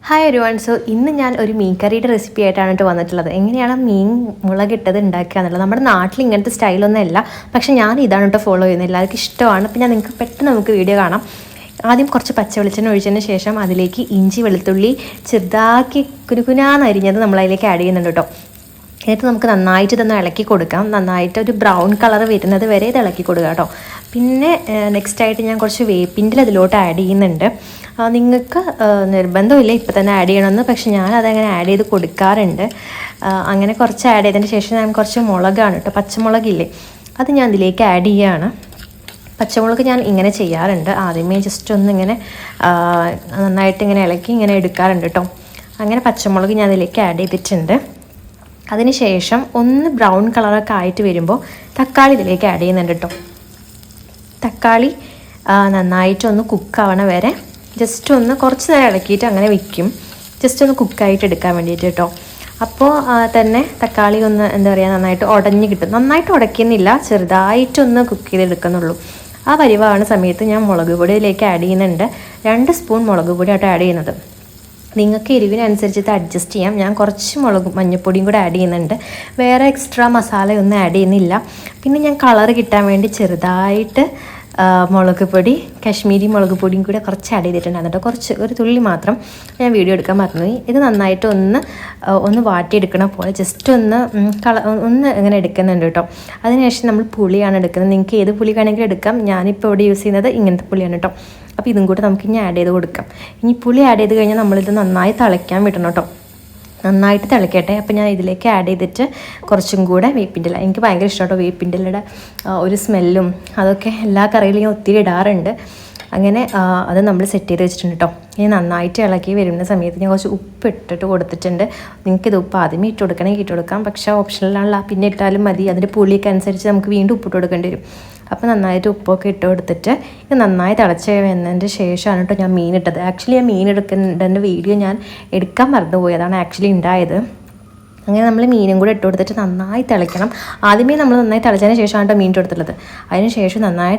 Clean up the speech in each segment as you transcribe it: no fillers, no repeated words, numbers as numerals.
Hi everyone. So ഇന്ന് ഞാൻ ഒരു മീൻ കറിയുടെ റെസിപ്പി ആയിട്ടാണ് വന്നിട്ടുള്ളത്. എങ്ങനെയാണ് മീൻ മുളകിട്ടത് ഉണ്ടാക്കുക എന്നുള്ളത്. നമ്മുടെ നാട്ടിൽ ഇങ്ങനത്തെ സ്റ്റൈലൊന്നും അല്ല, പക്ഷേ ഞാൻ ഇതാണ് ഫോളോ ചെയ്യുന്നത്. എല്ലാവർക്കും ഇഷ്ടമാണ്. അപ്പോൾ ഞാൻ നിങ്ങൾക്ക് പെട്ടെന്ന് നമുക്ക് വീഡിയോ കാണാം. ആദ്യം കുറച്ച് പച്ച വെളിച്ചെണ്ണ ഒഴിച്ചതിന് ശേഷം അതിലേക്ക് ഇഞ്ചി വെളുത്തുള്ളി ചെറുതാക്കി കുനുകുനാന്ന് അരിഞ്ഞത് നമ്മളതിലേക്ക് ആഡ് ചെയ്യുന്നുണ്ട് കേട്ടോ. എന്നിട്ട് നമുക്ക് നന്നായിട്ട് ഇതൊന്ന് ഇളക്കി കൊടുക്കാം. നന്നായിട്ട് ഒരു ബ്രൗൺ കളർ വരുന്നത് വരെ ഇത് ഇളക്കി കൊടുക്കുക കേട്ടോ. പിന്നെ നെക്സ്റ്റായിട്ട് ഞാൻ കുറച്ച് വേപ്പിൻ്റെ അതിലോട്ട് ആഡ് ചെയ്യുന്നുണ്ട്. നിങ്ങൾക്ക് നിർബന്ധമില്ല ഇപ്പം തന്നെ ആഡ് ചെയ്യണമെന്ന്, പക്ഷെ ഞാനതങ്ങനെ ആഡ് ചെയ്ത് കൊടുക്കാറുണ്ട്. അങ്ങനെ കുറച്ച് ആഡ് ചെയ്തതിന് ശേഷം ഞാൻ കുറച്ച് മുളകാണ് കേട്ടോ, പച്ചമുളകില്ലേ, അത് ഞാൻ ഇതിലേക്ക് ആഡ് ചെയ്യുകയാണ്. പച്ചമുളക് ഞാൻ ഇങ്ങനെ ചെയ്യാറുണ്ട്. ആദ്യമേ ജസ്റ്റ് ഒന്ന് ഇങ്ങനെ നന്നായിട്ട് ഇങ്ങനെ ഇളക്കി ഇങ്ങനെ എടുക്കാറുണ്ട് കേട്ടോ. അങ്ങനെ പച്ചമുളക് ഞാൻ അതിലേക്ക് ആഡ് ചെയ്തിട്ടുണ്ട്. അതിന് ശേഷം ഒന്ന് ബ്രൗൺ കളറൊക്കെ ആയിട്ട് വരുമ്പോൾ തക്കാളി ഇതിലേക്ക് ആഡ് ചെയ്യുന്നുണ്ട് കേട്ടോ. തക്കാളി നന്നായിട്ടൊന്ന് കുക്കാവണ വരെ ജസ്റ്റ് ഒന്ന് കുറച്ച് നേരം ഇളക്കിയിട്ട് അങ്ങനെ വയ്ക്കും, ജസ്റ്റ് ഒന്ന് കുക്കായിട്ട് എടുക്കാൻ വേണ്ടിയിട്ട് കേട്ടോ. അപ്പോൾ തന്നെ തക്കാളി ഒന്ന് എന്താ പറയുക നന്നായിട്ട് ഉടഞ്ഞ് കിട്ടും. നന്നായിട്ട് ഉടയ്ക്കുന്നില്ല, ചെറുതായിട്ടൊന്ന് കുക്ക് ചെയ്തെടുക്കുന്നുള്ളൂ. ആ പരിവാണ് സമയത്ത് ഞാൻ മുളക് പൊടി ഇതിലേക്ക് ആഡ് ചെയ്യുന്നുണ്ട്. 2 സ്പൂൺ മുളക് പൊടിയായിട്ട് ആഡ് ചെയ്യുന്നത്. നിങ്ങൾക്ക് എരിവിനനുസരിച്ചിട്ട് അഡ്ജസ്റ്റ് ചെയ്യാം. ഞാൻ കുറച്ച് മഞ്ഞൾപ്പൊടിയും കൂടെ ആഡ് ചെയ്യുന്നുണ്ട്. വേറെ എക്സ്ട്രാ മസാലയൊന്നും ആഡ് ചെയ്യുന്നില്ല. പിന്നെ ഞാൻ കളർ കിട്ടാൻ വേണ്ടി ചെറുതായിട്ട് മുളക് പൊടി, കാശ്മീരി മുളക് പൊടിയും കൂടെ കുറച്ച് ആഡ് ചെയ്തിട്ടുണ്ടായിരുന്നു കേട്ടോ. കുറച്ച് ഒരു തുള്ളി മാത്രം. ഞാൻ വീഡിയോ എടുക്കാൻ മറന്നുപോയി. ഇത് നന്നായിട്ട് ഒന്ന് വാട്ടിയെടുക്കണ പോലെ ജസ്റ്റ് ഒന്ന് ഇങ്ങനെ എടുക്കുന്നുണ്ട് കേട്ടോ. അതിനുശേഷം നമ്മൾ പുളിയാണ് എടുക്കുന്നത്. നിങ്ങൾക്ക് ഏത് പുളി വേണമെങ്കിലും എടുക്കാം. ഞാനിപ്പോൾ ഇവിടെ യൂസ് ചെയ്യുന്നത് ഇങ്ങനത്തെ പുളിയാണ് കേട്ടോ. അപ്പോൾ ഇതും കൂടെ നമുക്ക് ഇനി ആഡ് ചെയ്ത് കൊടുക്കാം. ഇനി പുളി ആഡ് ചെയ്ത് കഴിഞ്ഞാൽ നമ്മളിത് നന്നായി തിളയ്ക്കാൻ വിടണം കേട്ടോ. നന്നായിട്ട് തിളക്കട്ടെ. അപ്പോൾ ഞാൻ ഇതിലേക്ക് ആഡ് ചെയ്തിട്ട് കുറച്ചും കൂടെ വേപ്പിൻ്റെ ഇല, എനിക്ക് ഭയങ്കര ഇഷ്ടം കേട്ടോ വേപ്പിൻ്റെ ഇലയുടെ ഒരു സ്മെല്ലും അതൊക്കെ എല്ലാ കറിയിലും ഞാൻ ഒത്തിരി ഇടാറുണ്ട്. അങ്ങനെ അത് നമ്മൾ സെറ്റ് ചെയ്ത് വെച്ചിട്ടുണ്ട് കേട്ടോ. ഇനി നന്നായിട്ട് ഇളക്കി വരുന്ന സമയത്ത് ഞാൻ കുറച്ച് ഉപ്പ് ഇട്ടിട്ട് കൊടുത്തിട്ടുണ്ട്. നിങ്ങൾക്കിത് ഉപ്പ് ആദ്യമേ ഇട്ട് കൊടുക്കണമെങ്കിൽ ഇട്ട് കൊടുക്കാം, പക്ഷേ ഓപ്ഷനിലാണല്ലോ, പിന്നെ ഇട്ടാലും മതി. അതിൻ്റെ പുളിയൊക്കെ അനുസരിച്ച് നമുക്ക് വീണ്ടും ഉപ്പിട്ട് കൊടുക്കേണ്ടി വരും. അപ്പോൾ നന്നായിട്ട് ഉപ്പൊക്കെ ഇട്ട് കൊടുത്തിട്ട് ഇത് നന്നായി തിളച്ച് വന്നതിൻ്റെ ശേഷമാണ് കേട്ടോ ഞാൻ മീൻ ഇട്ടത്. ആക്ച്വലി ആ മീൻ എടുക്കേണ്ട വീഡിയോ ഞാൻ എടുക്കാൻ മറന്നുപോയി, അതാണ് ആക്ച്വലി ഉണ്ടായത്. അങ്ങനെ നമ്മൾ മീനും കൂടെ ഇട്ട് കൊടുത്തിട്ട് നന്നായി തിളയ്ക്കണം. ആദ്യമേ നമ്മൾ നന്നായി തിളച്ചതിന് ശേഷമാണ് കേട്ടോ മീൻ ഇട്ട് കൊടുത്തിട്ടുള്ളത്. അതിന് ശേഷം നന്നായി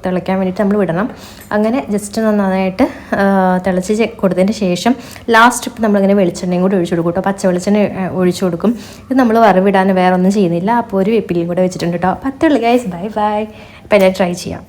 തിളയ്ക്കാൻ വേണ്ടിയിട്ട് നമ്മൾ വിടണം. അങ്ങനെ ജസ്റ്റ് നന്നായിട്ട് തിളച്ച് കൊടുത്തതിന് ശേഷം ലാസ്റ്റ് ഇപ്പം നമ്മളിങ്ങനെ വെളിച്ചെണ്ണയും കൂടി ഒഴിച്ചു കൊടുക്കും കേട്ടോ. പച്ച വെളിച്ചെണ്ണ ഒഴിച്ചു കൊടുക്കും. ഇത് നമ്മൾ വറവിടാൻ വേറെ ഒന്നും ചെയ്യുന്നില്ല. അപ്പോൾ ഒരു വേപ്പിലയും കൂടെ വെച്ചിട്ടുണ്ട് കേട്ടോ. 10 ഗൈസ്, ബൈ ബൈ. അപ്പം ഞാൻ ട്രൈ ചെയ്യാം.